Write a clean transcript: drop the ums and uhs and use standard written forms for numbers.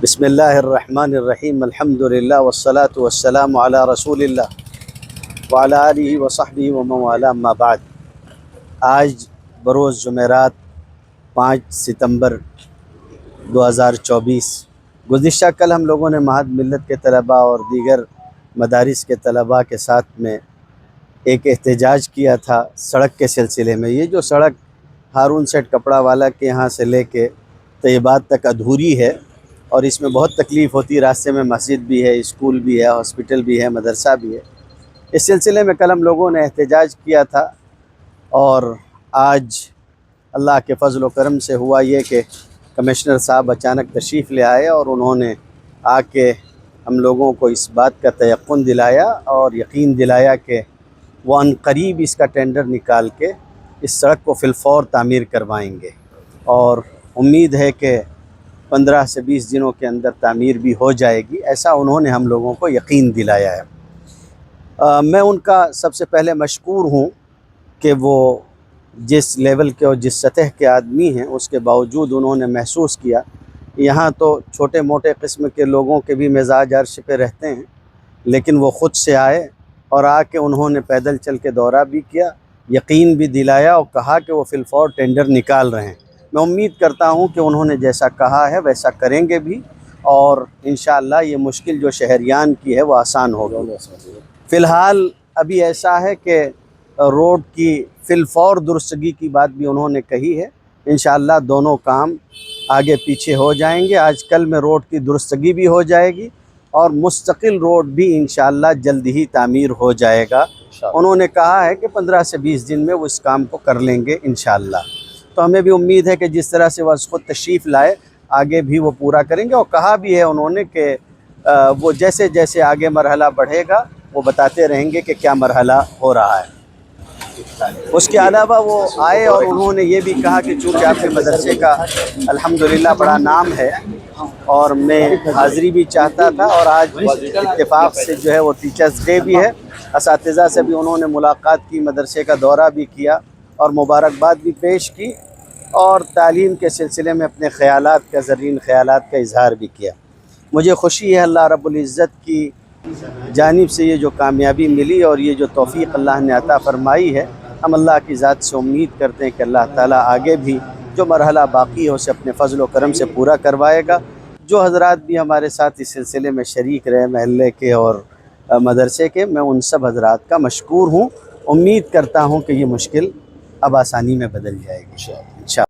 بسم اللہ الرحمن الرحیم الحمدللہ والصلاة والسلام علی رسول اللہ وعلی آلہ وصحبہ ومن والاه اما بعد۔ آج بروز جمعرات 5 ستمبر 2024 گزشتہ کل ہم لوگوں نے معہد ملت کے طلباء اور دیگر مدارس کے طلباء کے ساتھ میں ایک احتجاج کیا تھا سڑک کے سلسلے میں۔ یہ جو سڑک ہارون سیٹ کپڑا والا کے یہاں سے لے کے طیبات تک ادھوری ہے اور اس میں بہت تکلیف ہوتی ہے، راستے میں مسجد بھی ہے، اسکول بھی ہے، ہاسپٹل بھی ہے، مدرسہ بھی ہے۔ اس سلسلے میں کل ہم لوگوں نے احتجاج کیا تھا اور آج اللہ کے فضل و کرم سے ہوا یہ کہ کمشنر صاحب اچانک تشریف لے آئے اور انہوں نے آ کے ہم لوگوں کو اس بات کا تیقن دلایا اور یقین دلایا کہ وہ عنقریب اس کا ٹینڈر نکال کے اس سڑک کو فی الفور تعمیر کروائیں گے، اور امید ہے کہ 15 سے 20 دنوں کے اندر تعمیر بھی ہو جائے گی، ایسا انہوں نے ہم لوگوں کو یقین دلایا ہے۔ میں ان کا سب سے پہلے مشکور ہوں کہ وہ جس لیول کے اور جس سطح کے آدمی ہیں اس کے باوجود انہوں نے محسوس کیا۔ یہاں تو چھوٹے موٹے قسم کے لوگوں کے بھی مزاج عرش پہ رہتے ہیں، لیکن وہ خود سے آئے اور آ کے انہوں نے پیدل چل کے دورہ بھی کیا، یقین بھی دلایا اور کہا کہ وہ فی الفور ٹینڈر نکال رہے ہیں۔ میں امید کرتا ہوں کہ انہوں نے جیسا کہا ہے ویسا کریں گے بھی، اور انشاءاللہ یہ مشکل جو شہریان کی ہے وہ آسان ہوگی۔ فی الحال ابھی ایسا ہے کہ روڈ کی فی الفور درستگی کی بات بھی انہوں نے کہی ہے۔ انشاءاللہ دونوں کام آگے پیچھے ہو جائیں گے، آج کل میں روڈ کی درستگی بھی ہو جائے گی اور مستقل روڈ بھی انشاءاللہ جلد ہی تعمیر ہو جائے گا۔ انہوں نے کہا ہے کہ 15 سے 20 دن میں وہ اس کام کو کر لیں گے انشاءاللہ۔ تو ہمیں بھی امید ہے کہ جس طرح سے وہ خود تشریف لائے آگے بھی وہ پورا کریں گے، اور کہا بھی ہے انہوں نے کہ وہ جیسے جیسے آگے مرحلہ بڑھے گا وہ بتاتے رہیں گے کہ کیا مرحلہ ہو رہا ہے۔ اس کے علاوہ وہ آئے اور انہوں نے یہ بھی کہا کہ چونکہ آپ کے مدرسے کا الحمدللہ بڑا نام ہے اور میں حاضری بھی چاہتا تھا، اور آج اتفاق سے جو ہے وہ ٹیچرز ڈے بھی ہے، اساتذہ سے بھی انہوں نے ملاقات کی، مدرسے کا دورہ بھی کیا اور مبارکباد بھی پیش کی، اور تعلیم کے سلسلے میں اپنے خیالات کا زرین خیالات کا اظہار بھی کیا۔ مجھے خوشی ہے اللہ رب العزت کی جانب سے یہ جو کامیابی ملی اور یہ جو توفیق اللہ نے عطا فرمائی ہے، ہم اللہ کی ذات سے امید کرتے ہیں کہ اللہ تعالیٰ آگے بھی جو مرحلہ باقی ہے اسے اپنے فضل و کرم سے پورا کروائے گا۔ جو حضرات بھی ہمارے ساتھ اس سلسلے میں شریک رہے محلے کے اور مدرسے کے، میں ان سب حضرات کا مشکور ہوں۔ امید کرتا ہوں کہ یہ مشکل اب آسانی میں بدل جائے گی انشاءاللہ۔